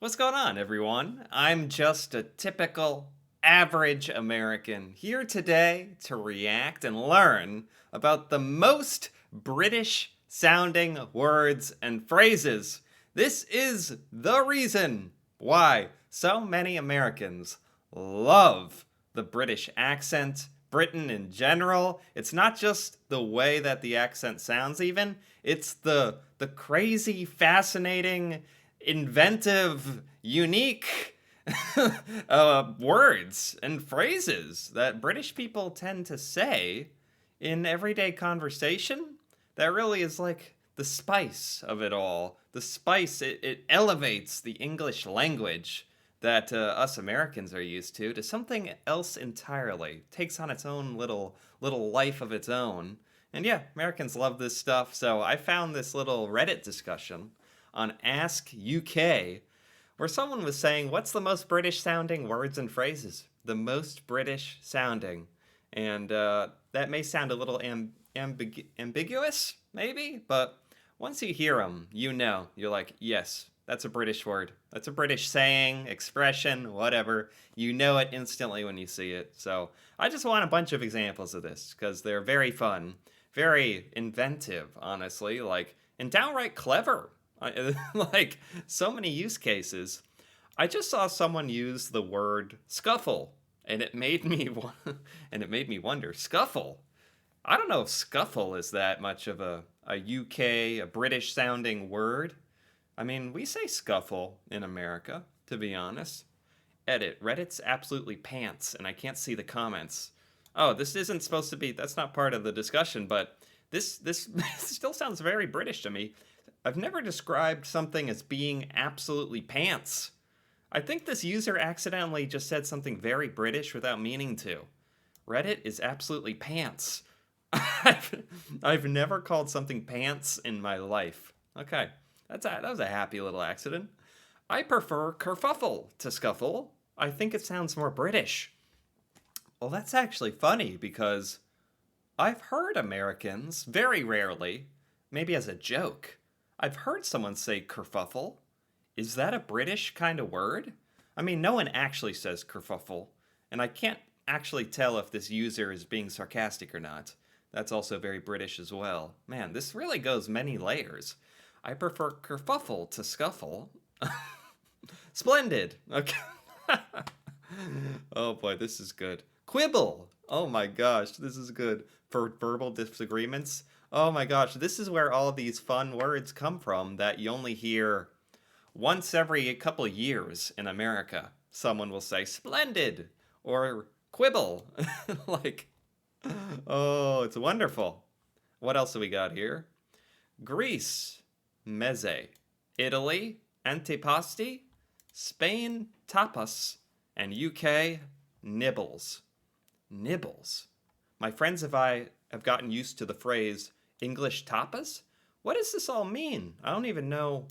What's going on, everyone? I'm just a typical average American here today to react and learn about the most British sounding words and phrases. This is the reason why so many Americans love the British accent, Britain in general. It's not just the way that the accent sounds, even, it's the crazy, fascinating, inventive, unique words and phrases that British people tend to say in everyday conversation. That really is like the spice of it all. The spice, it elevates the English language that us Americans are used to something else entirely. Takes on its own little life of its own. And yeah, Americans love this stuff. So I found this little Reddit discussion on Ask UK where someone was saying, "What's the most British sounding words and phrases?" The most British sounding. And that may sound a little ambiguous, maybe, but once you hear them, you know. You're like, yes, that's a British word. That's a British saying, expression, whatever. You know it instantly when you see it. So I just want a bunch of examples of this because they're very fun, very inventive, honestly, and downright clever. Like so many use cases. I just saw someone use the word scuffle, and it made me wonder. Scuffle. I don't know if scuffle is that much of a UK, a British sounding word. I mean, we say scuffle in America, to be honest. Edit. Reddit's absolutely pants, and I can't see the comments. Oh, this isn't supposed to be, that's not part of the discussion, but this still sounds very British to me. I've never described something as being absolutely pants. I think this user accidentally just said something very British without meaning to. Reddit is absolutely pants. I've never called something pants in my life. Okay, that was a happy little accident. I prefer kerfuffle to scuffle. I think it sounds more British. Well, that's actually funny because I've heard Americans, very rarely, maybe as a joke, I've heard someone say kerfuffle. Is that a British kind of word? I mean, no one actually says kerfuffle, and I can't actually tell if this user is being sarcastic or not. That's also very British as well. Man, this really goes many layers. I prefer kerfuffle to scuffle. Splendid. Okay. Oh boy, this is good. Quibble. Oh my gosh, this is good. For verbal disagreements. Oh my gosh, this is where all these fun words come from that you only hear once every couple of years in America. Someone will say splendid or quibble. Like, oh, it's wonderful. What else do we got here? Greece, meze. Italy, antipasti. Spain, tapas. And UK, nibbles. Nibbles. My friends and I have gotten used to the phrase English tapas. What does this all mean? I don't even know.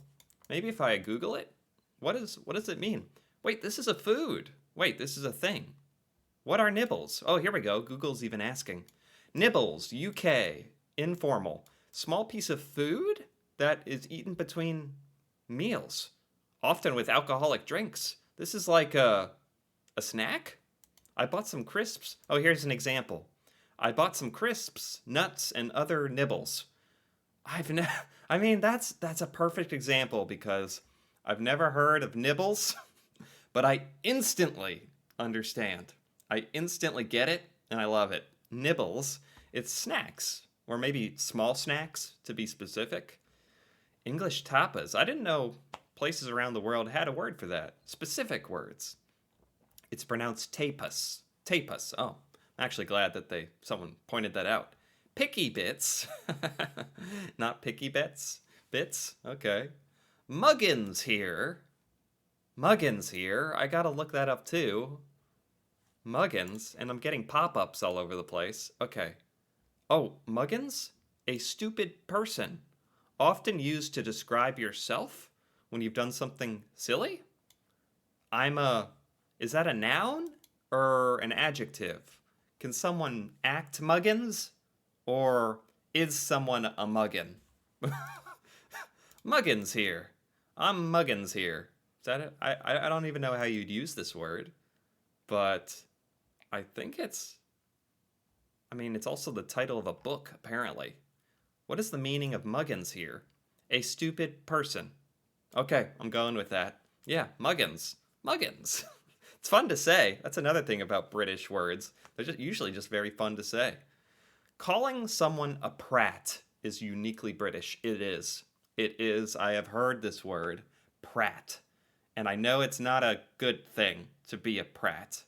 Maybe if I Google it? What does it mean? Wait, this is a food. Wait, this is a thing. What are nibbles? Oh, here we go. Google's even asking. Nibbles, UK, informal. Small piece of food that is eaten between meals, often with alcoholic drinks. This is like a snack? I bought some crisps. Oh, here's an example. I bought some crisps, nuts, and other nibbles. I've never. I mean, that's a perfect example because I've never heard of nibbles, but I instantly understand. I instantly get it, and I love it. Nibbles, it's snacks, or maybe small snacks to be specific. English tapas. I didn't know places around the world had a word for that. Specific words. It's pronounced tapas. Tapas. Oh, I'm actually glad that someone pointed that out. Picky bits. Not picky bits. Bits? Okay. Muggins here. Muggins here. I gotta look that up too. Muggins. And I'm getting pop ups all over the place. Okay. Oh, muggins? A stupid person. Often used to describe yourself when you've done something silly? I'm a. Is that a noun or an adjective? Can someone act muggins? Or is someone a muggin? Muggins here. I'm Muggins here. Is that it? I don't even know how you'd use this word, but I think I mean, it's also the title of a book, apparently. What is the meaning of muggins here? A stupid person. Okay, I'm going with that. Yeah, muggins. Muggins. It's fun to say. That's another thing about British words. They're just usually just very fun to say. Calling someone a prat is uniquely British. It is. It is. I have heard this word, prat. And I know it's not a good thing to be a prat,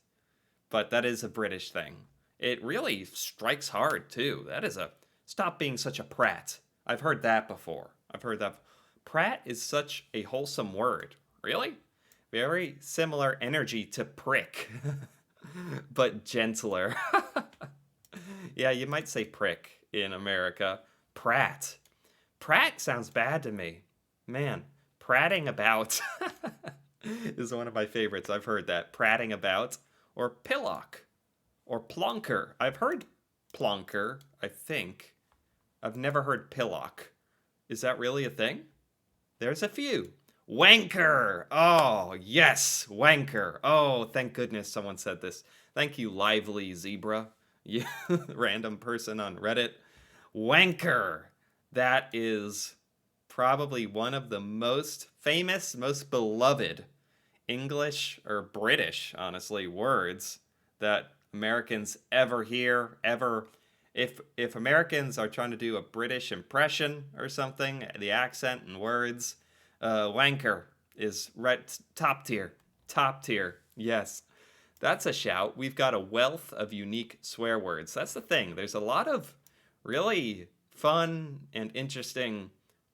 but that is a British thing. It really strikes hard, too. That is a stop being such a prat. I've heard that before. I've heard that. Prat is such a wholesome word. Really? Very similar energy to prick, but gentler. Yeah, you might say prick in America. Prat. Prat sounds bad to me. Man, prating about is one of my favorites. I've heard that. Prating about. Or pillock. Or plonker. I've heard plonker, I think. I've never heard pillock. Is that really a thing? There's a few. Wanker! Oh, yes, wanker. Oh, thank goodness someone said this. Thank you, Lively Zebra. Yeah, random person on Reddit. Wanker. That is probably one of the most famous, most beloved English or British, honestly, words that Americans ever hear, ever. If Americans are trying to do a British impression or something, the accent and words, wanker is right top tier. Top tier. Yes. That's a shout. We've got a wealth of unique swear words. That's the thing. There's a lot of really fun and interesting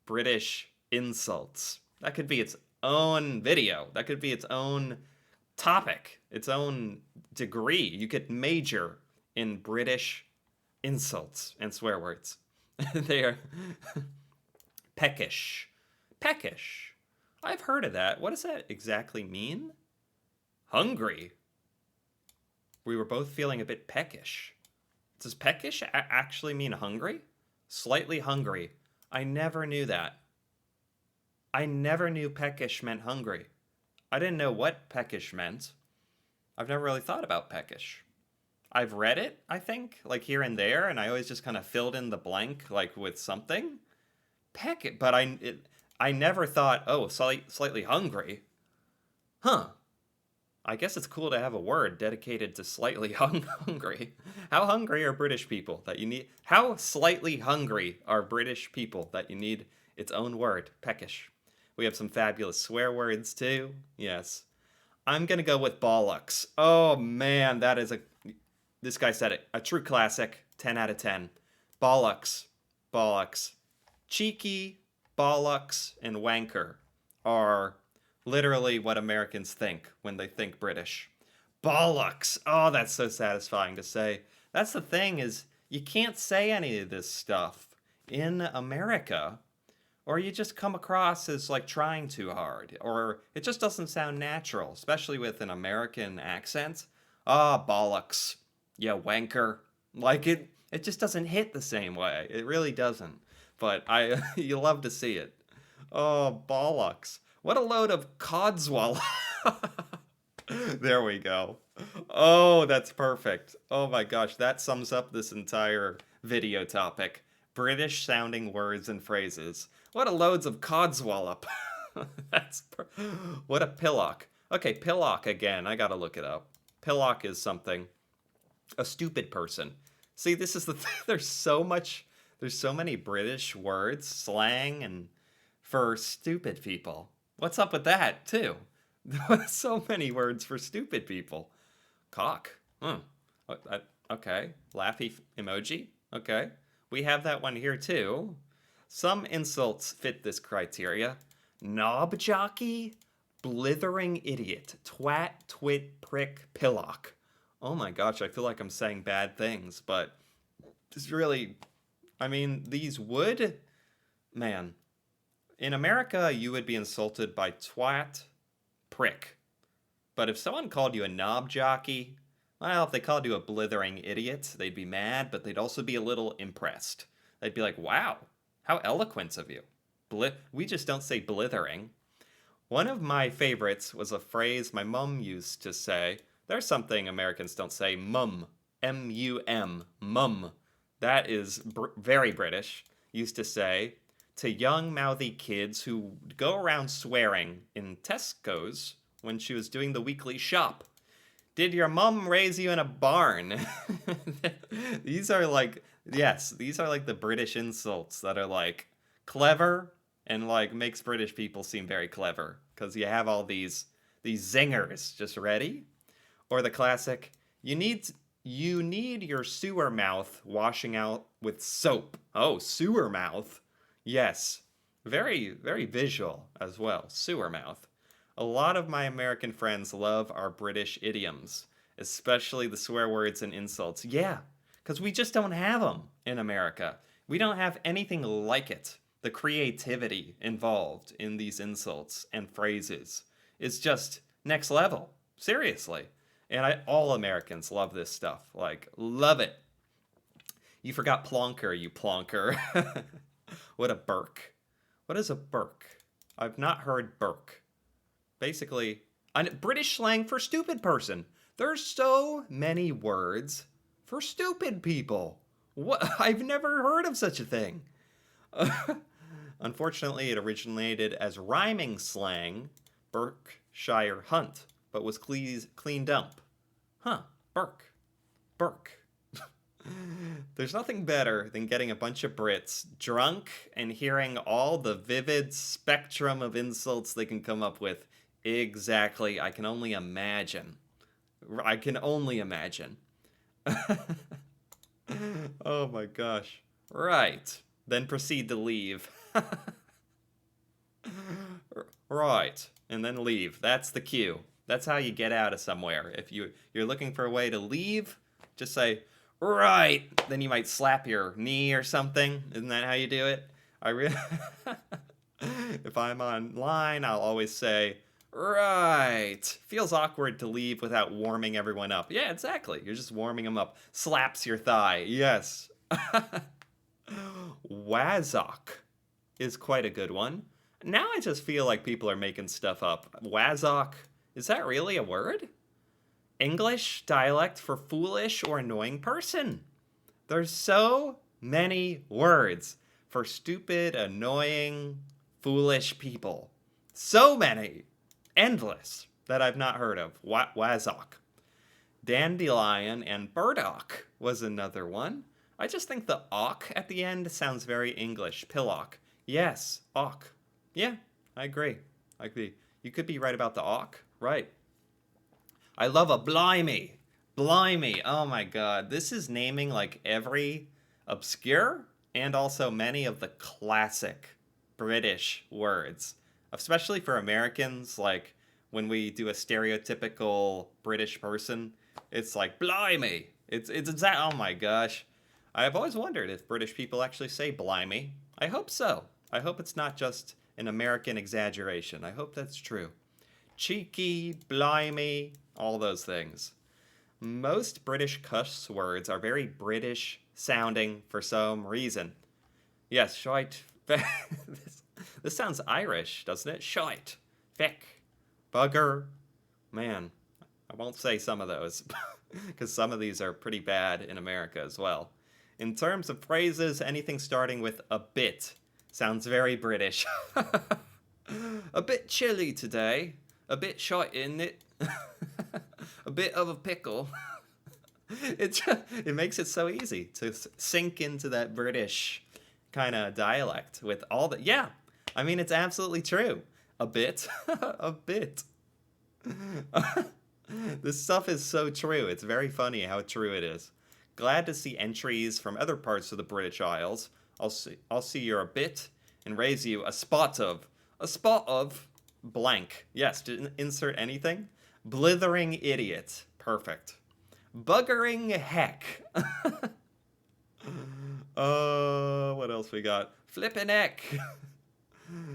British insults. That could be its own video. That could be its own topic, its own degree. You could major in British insults and swear words. They are peckish. Peckish. I've heard of that. What does that exactly mean? Hungry. We were both feeling a bit peckish. Does peckish actually mean hungry? Slightly hungry. I never knew that. I never knew peckish meant hungry. I didn't know what peckish meant. I've never really thought about peckish. I've read it, I think, like here and there, and I always just kind of filled in the blank, like with something. But I never thought, oh, slightly hungry. Huh. I guess it's cool to have a word dedicated to slightly hungry. How hungry are British people that you need? How slightly hungry are British people that you need its own word, peckish? We have some fabulous swear words too. Yes. I'm going to go with bollocks. Oh man, this guy said it. A true classic. 10 out of 10. Bollocks. Bollocks. Cheeky, bollocks, and wanker are literally what Americans think when they think British. Bollocks. Oh, that's so satisfying to say. That's the thing is you can't say any of this stuff in America or you just come across as like trying too hard or it just doesn't sound natural, especially with an American accent. Ah, bollocks. Yeah, wanker. Like it just doesn't hit the same way. It really doesn't. But you love to see it. Oh, bollocks. What a load of codswallop. There we go. Oh, that's perfect. Oh my gosh, that sums up this entire video topic. British sounding words and phrases. What a loads of codswallop. What a pillock. Okay, pillock again. I gotta look it up. Pillock is something. A stupid person. See, this is the thing. There's so many British words, slang, and for stupid people. What's up with that, too? So many words for stupid people. Cock. Okay. Laughy emoji. Okay. We have that one here, too. Some insults fit this criteria. Knob jockey, blithering idiot, twat, twit, prick, pillock. Oh my gosh, I feel like I'm saying bad things, but it's really, I mean, these would, man, in America, you would be insulted by twat, prick. But if someone called you a knob jockey, well, if they called you a blithering idiot, they'd be mad, but they'd also be a little impressed. They'd be like, wow, how eloquent of you. We just don't say blithering. One of my favorites was a phrase my mum used to say. There's something Americans don't say, mum. M-U-M. Mum. That is very British. Used to say to young mouthy kids who go around swearing in Tesco's when she was doing the weekly shop. Did your mum raise you in a barn? These are like, yes, these are like the British insults that are like clever and like makes British people seem very clever because you have all these zingers just ready. Or the classic, you need you need your sewer mouth washing out with soap. Oh, sewer mouth. Yes. Very visual as well. Sewer mouth. A lot of my American friends love our British idioms, especially the swear words and insults. Yeah, because we just don't have them in America. We don't have anything like it. The creativity involved in these insults and phrases is just next level. Seriously. And all Americans love this stuff. Like, love it. You forgot plonker, you plonker. What a burk. What is a burk? I've not heard burk. Basically, a British slang for stupid person. There's so many words for stupid people. What? I've never heard of such a thing. Unfortunately, it originated as rhyming slang, Berkshire Hunt, but was cleaned up. Huh, Burke. There's nothing better than getting a bunch of Brits drunk and hearing all the vivid spectrum of insults they can come up with. Exactly, I can only imagine. I can only imagine. Oh my gosh. Right. Then proceed to leave. Right. And then leave. That's the cue. That's how you get out of somewhere. If you're looking for a way to leave, just say, right. Then you might slap your knee or something. Isn't that how you do it? If I'm online, I'll always say, right. Feels awkward to leave without warming everyone up. Yeah, exactly. You're just warming them up. Slaps your thigh. Yes. Wazok is quite a good one. Now I just feel like people are making stuff up. Wazok, is that really a word? English dialect for foolish or annoying person. There's so many words for stupid, annoying, foolish people. So many. Endless that I've not heard of. Wazok. Dandelion and burdock was another one. I just think the "ock" at the end sounds very English. Pillock. Yes, "ock." Yeah, I agree. I agree. You could be right about the "ock." Right. I love a blimey. Blimey. Oh my god. This is naming like every obscure and also many of the classic British words. Especially for Americans, like when we do a stereotypical British person, it's like blimey. It's exact. Oh my gosh. I've always wondered if British people actually say blimey. I hope so. I hope it's not just an American exaggeration. I hope that's true. Cheeky, blimey, all those things. Most British cuss words are very British sounding for some reason. Yes, shite. This sounds Irish, doesn't it? Shite. Feck. Bugger. Man, I won't say some of those because some of these are pretty bad in America as well. In terms of phrases, anything starting with a bit sounds very British. A bit chilly today. A bit shite, isn't it? A bit of a pickle. It makes it so easy to sink into that British kind of dialect with all the yeah. I mean, it's absolutely true. A bit, a bit. This stuff is so true. It's very funny how true it is. Glad to see entries from other parts of the British Isles. I'll see you're a bit and raise you a spot of blank. Yes, to insert anything. Blithering idiot. Perfect. Buggering heck. What else we got? Flippin' heck.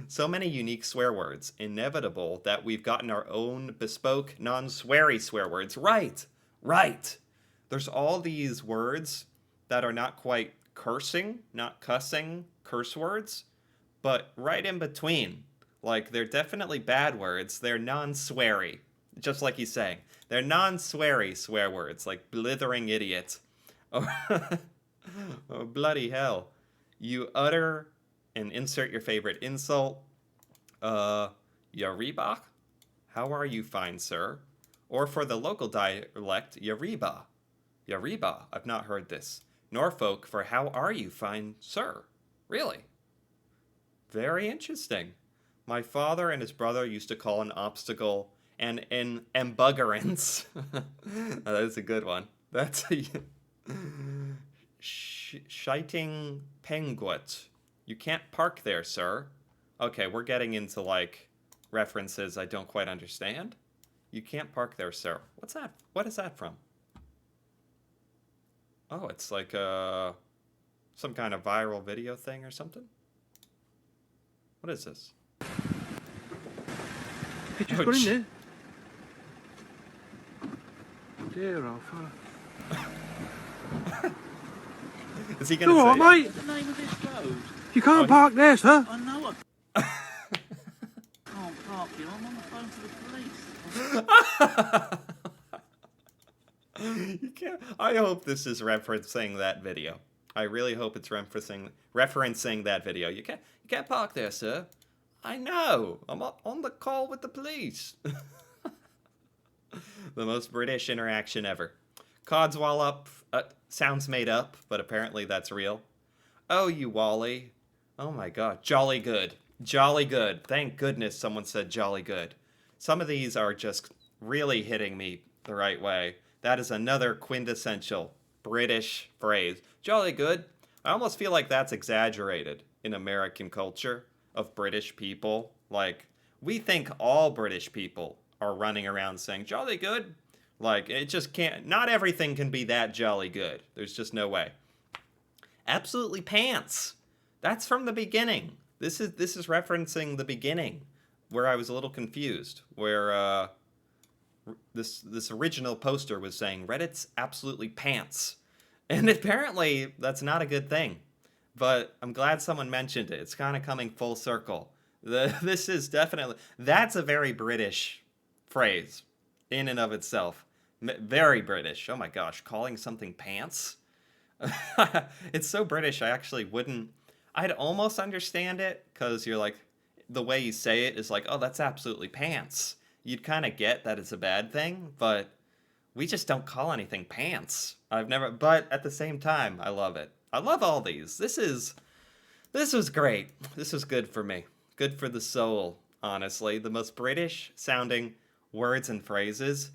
So many unique swear words. Inevitable that we've gotten our own bespoke, non-sweary swear words. Right. Right. There's all these words that are not quite cursing, not cussing, curse words, but right in between. Like, they're definitely bad words. They're non-sweary. Just like he's saying. They're non-sweary swear words, like blithering idiot. Oh, oh, bloody hell. You utter and insert your favorite insult. Yariba? How are you, fine sir? Or for the local dialect, Yariba. Yariba, I've not heard this. Norfolk for how are you, fine sir? Really? Very interesting. My father and his brother used to call an obstacle an embuggerance. That's a good one. That's a shiting penguit. You can't park there, sir. Okay, we're getting into like references I don't quite understand. You can't park there, sir. What's that? What is that from? Oh, it's like some kind of viral video thing or something. What is this? He just got in there. Dear old fella. Is he gonna You say all right, mate? The name of this road? You can't park there, sir. I know I can't park here. I'm on the phone to the police. You can't. I hope this is referencing that video. I really hope it's referencing that video. You can't park there, sir. I know. I'm on the call with the police. The most British interaction ever. Codswallop sounds made up, but apparently that's real. Oh, you Wally. Oh my god. Jolly good. Jolly good. Thank goodness someone said jolly good. Some of these are just really hitting me the right way. That is another quintessential British phrase. Jolly good. I almost feel like that's exaggerated in American culture of British people. Like, we think all British people are running around saying jolly good. Like, it just can't, not everything can be that jolly good. There's just no way. Absolutely pants. That's from the beginning. This is referencing the beginning where I was a little confused, where this original poster was saying Reddit's absolutely pants. And apparently that's not a good thing. But I'm glad someone mentioned it. It's kind of coming full circle. This is definitely, that's a very British phrase in and of itself. Very British. Oh my gosh, calling something pants? It's so British, I actually wouldn't, I'd almost understand it, because you're like, the way you say it is like, oh, that's absolutely pants. You'd kind of get that it's a bad thing, but we just don't call anything pants. But at the same time, I love it. I love all these. This was great. This was good for me. Good for the soul, honestly. The most British sounding words and phrases.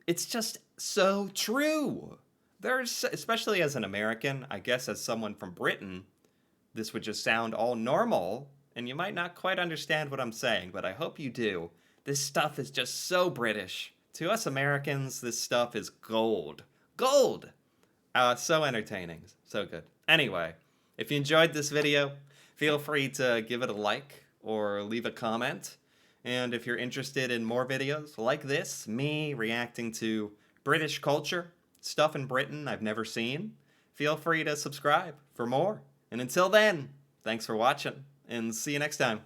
It's just so true. There's, especially as an American, I guess as someone from Britain, this would just sound all normal, and you might not quite understand what I'm saying, but I hope you do. This stuff is just so British. To us Americans, this stuff is gold. Gold! So entertaining. So good. Anyway, if you enjoyed this video, feel free to give it a like or leave a comment. And if you're interested in more videos like this, me reacting to British culture, stuff in Britain I've never seen, feel free to subscribe for more. And until then, thanks for watching, and see you next time.